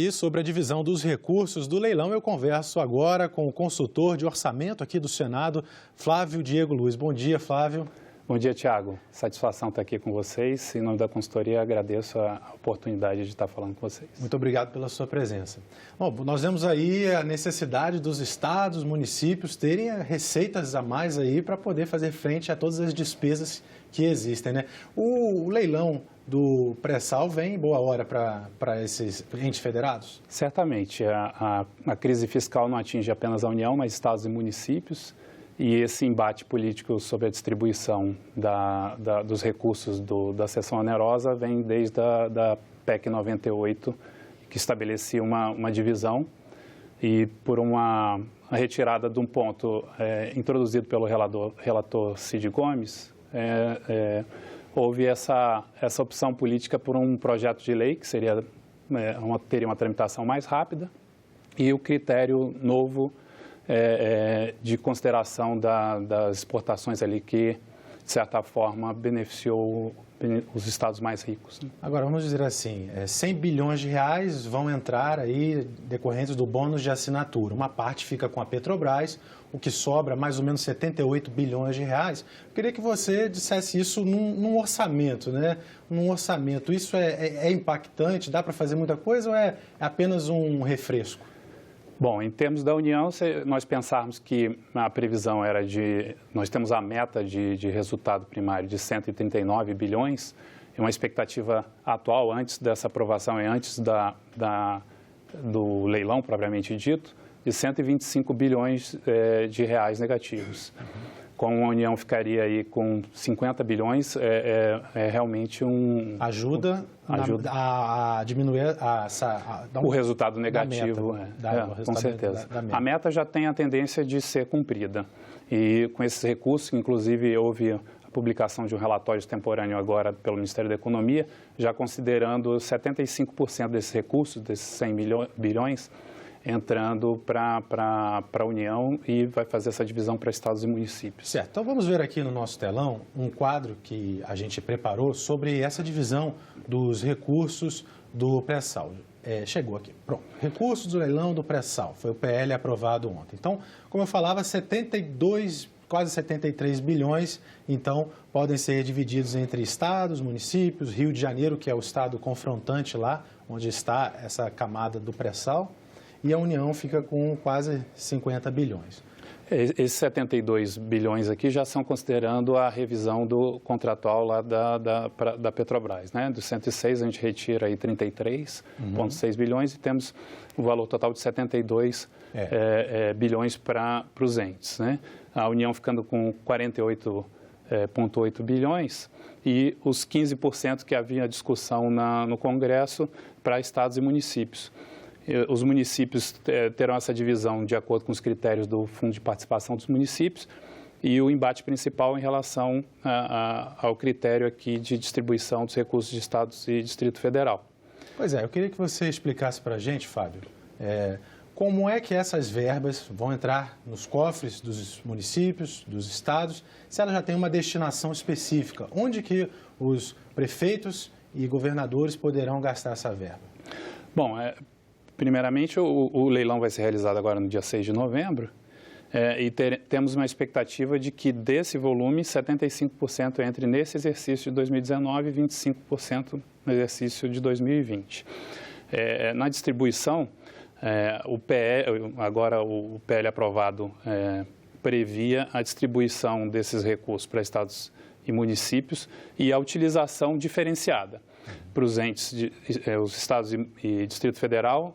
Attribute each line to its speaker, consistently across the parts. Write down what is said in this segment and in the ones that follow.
Speaker 1: E sobre a divisão dos recursos do leilão, eu converso agora com o consultor de orçamento aqui do Senado, Flávio Diego Luiz. Bom dia, Flávio.
Speaker 2: Bom dia, Tiago. Satisfação estar aqui com vocês. Em nome da consultoria, agradeço a oportunidade de estar falando com vocês.
Speaker 1: Muito obrigado pela sua presença. Bom, nós vemos aí a necessidade dos estados, municípios terem receitas a mais aí para poder fazer frente a todas as despesas que existem, né? O leilão do pré-sal vem em boa hora para esses entes federados?
Speaker 2: Certamente. A crise fiscal não atinge apenas a União, mas estados e municípios. E esse embate político sobre a distribuição dos recursos da seção onerosa vem desde a PEC 98, que estabelecia uma divisão. E por uma retirada de um ponto introduzido pelo relator Cid Gomes, houve essa opção política por um projeto de lei que teria uma tramitação mais rápida e o critério novo de consideração das exportações ali que, de certa forma, beneficiou os estados mais ricos. Né?
Speaker 1: Agora, vamos dizer assim, 100 bilhões de reais vão entrar aí decorrentes do bônus de assinatura. Uma parte fica com a Petrobras, o que sobra mais ou menos 78 bilhões de reais. Eu queria que você dissesse isso num orçamento, né? Num orçamento, isso é impactante? Dá para fazer muita coisa ou é apenas um refresco?
Speaker 2: Bom, em termos da União, se nós pensarmos que a previsão era nós temos a meta de resultado primário de 139 bilhões, e uma expectativa atual antes dessa aprovação e antes do leilão propriamente dito, de 125 bilhões de reais negativos. Como a União ficaria aí com 50 bilhões, realmente
Speaker 1: Ajuda a diminuir
Speaker 2: o resultado negativo. Com certeza. A meta já tem a tendência de ser cumprida. E com esses recursos, inclusive houve a publicação de um relatório extemporâneo agora pelo Ministério da Economia, já considerando 75% desses recursos, desses 100 bilhões, entrando para a União e vai fazer essa divisão para estados e municípios.
Speaker 1: Certo. Então vamos ver aqui no nosso telão um quadro que a gente preparou sobre essa divisão dos recursos do pré-sal. Chegou aqui. Pronto. Recursos do leilão do pré-sal. Foi o PL aprovado ontem. Então, como eu falava, 72, quase 73 bilhões, então, podem ser divididos entre estados, municípios, Rio de Janeiro, que é o estado confrontante lá, onde está essa camada do pré-sal, e a União fica com quase 50 bilhões.
Speaker 2: Esses 72 bilhões aqui já são considerando a revisão do contratual lá da Petrobras, né? Dos 106 a gente retira aí 33,6 bilhões e temos o valor total de 72 bilhões para os entes, né? A União ficando com 48,8 bilhões e os 15% que havia discussão no Congresso para estados e municípios. Os municípios terão essa divisão de acordo com os critérios do Fundo de Participação dos Municípios e o embate principal em relação ao critério aqui de distribuição dos recursos de estados e Distrito Federal.
Speaker 1: Pois eu queria que você explicasse para a gente, Fábio, como é que essas verbas vão entrar nos cofres dos municípios, dos estados, se ela já tem uma destinação específica, onde que os prefeitos e governadores poderão gastar essa verba?
Speaker 2: Bom, primeiramente, o leilão vai ser realizado agora no dia 6 de novembro e temos uma expectativa de que desse volume, 75% entre nesse exercício de 2019 e 25% no exercício de 2020. Na distribuição, o PL aprovado previa a distribuição desses recursos para estados e municípios e a utilização diferenciada. Para os entes, os estados e Distrito Federal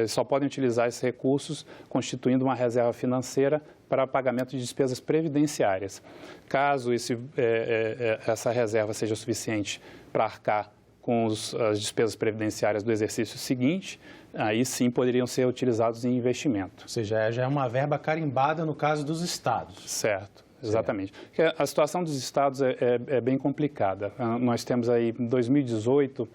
Speaker 2: só podem utilizar esses recursos constituindo uma reserva financeira para pagamento de despesas previdenciárias. Caso essa reserva seja suficiente para arcar com as despesas previdenciárias do exercício seguinte, aí sim poderiam ser utilizados em investimento.
Speaker 1: Ou seja, já é uma verba carimbada no caso dos estados.
Speaker 2: Certo. Exatamente. A situação dos estados é bem complicada. Nós temos aí, em 2018,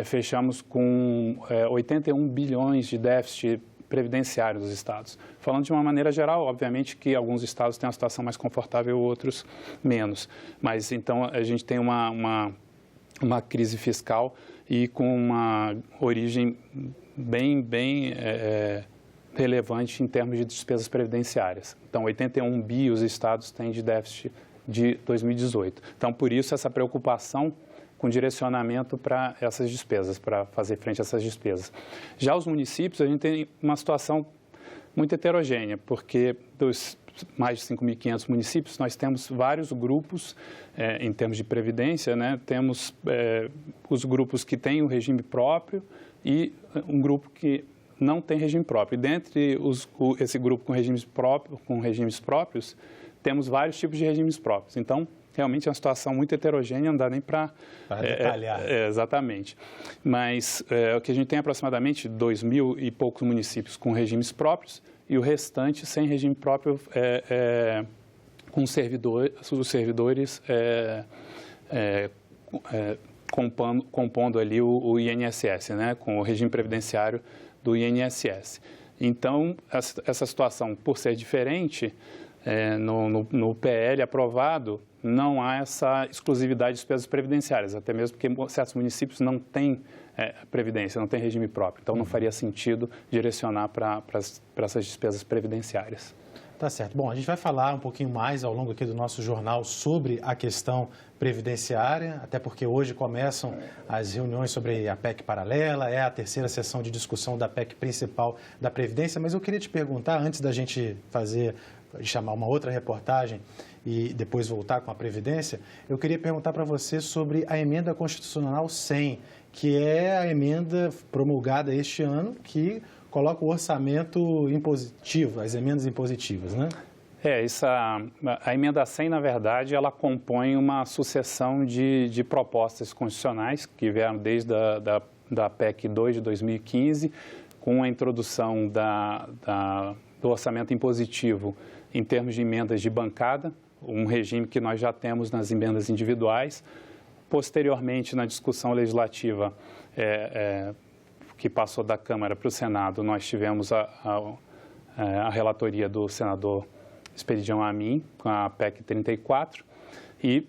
Speaker 2: fechamos com 81 bilhões de déficit previdenciário dos estados. Falando de uma maneira geral, obviamente que alguns estados têm uma situação mais confortável, outros menos. Mas, então, a gente tem uma crise fiscal e com uma origem bem relevante em termos de despesas previdenciárias. Então, 81 bi os estados têm de déficit de 2018. Então, por isso, essa preocupação com direcionamento para essas despesas, para fazer frente a essas despesas. Já os municípios, a gente tem uma situação muito heterogênea, porque dos mais de 5.500 municípios, nós temos vários grupos em termos de previdência, né? Temos os grupos que têm o regime próprio e um grupo que não tem regime próprio. E dentre esse grupo com regimes próprios, temos vários tipos de regimes próprios. Então, realmente é uma situação muito heterogênea, não dá nem para
Speaker 1: detalhar.
Speaker 2: Exatamente. Mas o que a gente tem aproximadamente 2.000 e poucos municípios com regimes próprios e o restante sem regime próprio com os servidores compondo ali o INSS, né, com o regime previdenciário do INSS. Então, essa situação, por ser diferente, no PL aprovado, não há essa exclusividade de despesas previdenciárias, até mesmo porque certos municípios não têm previdência, não têm regime próprio. Então, não faria sentido direcionar para essas despesas previdenciárias.
Speaker 1: Tá certo. Bom, a gente vai falar um pouquinho mais ao longo aqui do nosso jornal sobre a questão previdenciária, até porque hoje começam as reuniões sobre a PEC paralela, é a terceira sessão de discussão da PEC principal da Previdência, mas eu queria te perguntar, antes da gente chamar uma outra reportagem e depois voltar com a Previdência, eu queria perguntar para você sobre a emenda constitucional 100, que é a emenda promulgada este ano que coloca o orçamento impositivo, as emendas impositivas, né?
Speaker 2: A emenda 100, na verdade, ela compõe uma sucessão de propostas constitucionais que vieram desde da PEC 2 de 2015, com a introdução do orçamento impositivo em termos de emendas de bancada, um regime que nós já temos nas emendas individuais. Posteriormente, na discussão legislativa que passou da Câmara para o Senado, nós tivemos a relatoria do senador Expedião Amin, com a PEC 34, e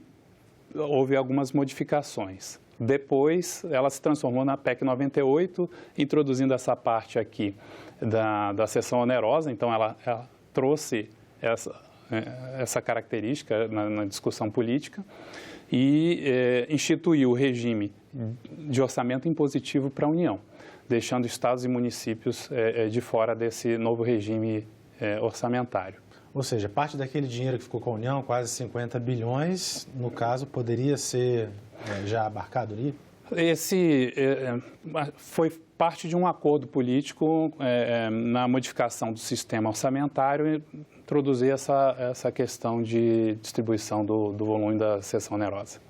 Speaker 2: houve algumas modificações. Depois, ela se transformou na PEC 98, introduzindo essa parte aqui da sessão onerosa. Então, ela trouxe essa característica na discussão política e instituiu o regime de orçamento impositivo para a União, deixando estados e municípios de fora desse novo regime orçamentário.
Speaker 1: Ou seja, parte daquele dinheiro que ficou com a União, quase 50 bilhões, no caso, poderia ser já abarcado ali?
Speaker 2: Esse foi parte de um acordo político na modificação do sistema orçamentário, introduzir essa questão de distribuição do volume da seção onerosa.